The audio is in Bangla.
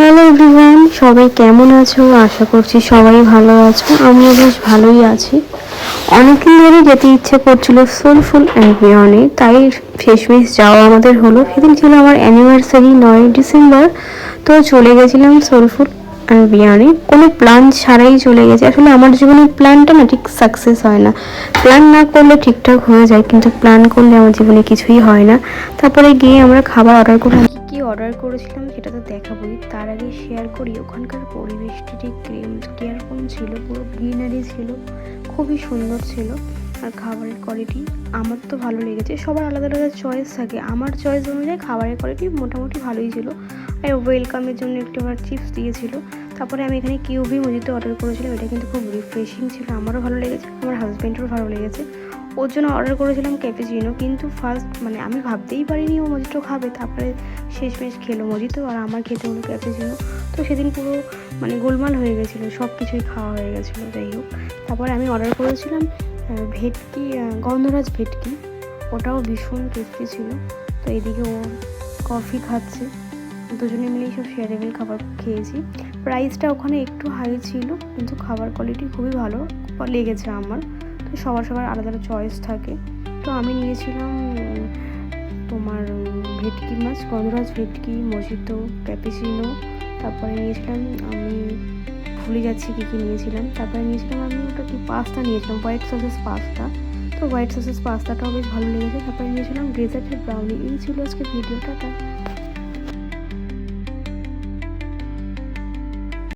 হ্যালো এভরিওয়ান, সবাই কেমন আছো? আশা করছি সবাই ভালো আছো। আমিও বেশ ভালোই আছি। অনেকদিন ধরে যেতে ইচ্ছে করছিল সোলফুল অ্যান্ড বিয়ন্ডে, তাই শেষমেশ যাওয়া আমাদের হলো। সেদিন ছিল আমার অ্যানিভার্সারি, 9 ডিসেম্বর। তো চলে গেছিলাম সোলফুল অ্যান্ড বিয়ন্ডে, কোনো প্ল্যান ছাড়াই চলে গেছে। আসলে আমার জীবনের প্ল্যানটা না ঠিক সাকসেস হয় না। প্ল্যান না করলে ঠিকঠাক হয়ে যায়, কিন্তু প্ল্যান করলে আমার জীবনে কিছুই হয় না। তারপরে গিয়ে আমরা খাবার অর্ডার করে কি অর্ডার করেছিলাম সেটা তো দেখাবোই, তার আগে শেয়ার করি ওখানকার পরিবেশটি ঠিক কীরকম ছিল। পুরো গ্রিনারি ছিল, খুবই সুন্দর ছিল। আর খাবারের কোয়ালিটি আমার তো ভালো লেগেছে। সবার আলাদা আলাদা চয়েস থাকে, আমার চয়েস অনুযায়ী খাবারের কোয়ালিটি মোটামুটি ভালোই ছিল। আর ওয়েলকামের জন্য একটু আবার চিপস দিয়েছিল। তারপরে আমি এখানে কিউবি মজিতো অর্ডার করেছিলাম, এটা কিন্তু খুব রিফ্রেশিং ছিল, আমারও ভালো লেগেছে, আমার হাজব্যান্ডেরও ভালো লেগেছে। ওর জন্য অর্ডার করেছিলাম ক্যাপুচিনো, কিন্তু ফার্স্ট আমি ভাবতেই পারিনি ও মজিটো খাবে। তারপরে শেষমেশ খেলো মজিতো, আর আমার খেতে হলো ক্যাপুচিনো। তো সেদিন পুরো গোলমাল হয়ে গেছিলো, সব কিছুই খাওয়া হয়ে গেছিলো। যাই হোক, তারপরে আমি অর্ডার করেছিলাম ভেটকি, গন্ধরাজ ভেটকি, ওটাও ভীষণ টেস্টি ছিল। তো এদিকে ও কফি খাচ্ছে, দুজনে মিলেই সব শেয়ারেবল খাবার খেয়েছি। প্রাইসটা ওখানে একটু হাই ছিল, কিন্তু খাবার কোয়ালিটি খুবই ভালো লেগেছে আমার। তো সবার আলাদা আলাদা চয়েস থাকে। তো আমি নিয়েছিলাম তোমার ভেটকি মাছ, গন্ধরাজ ভেটকি, মজিতো, ক্যাপুচিনো। তারপরে নিয়েছিলাম আমি ভুলে যাচ্ছি কী নিয়েছিলাম। তারপরে নিয়েছিলাম আমি ওটা কি পাস্তা নিয়েছিলাম, হোয়াইট সসেস পাস্তা। তো হোয়াইট সসেস পাস্তাটাও বেশ ভালো লেগেছে। তারপরে নিয়েছিলাম ডেজার্টের ব্রাউনি। এই ছিল আজকে ভিডিওটা।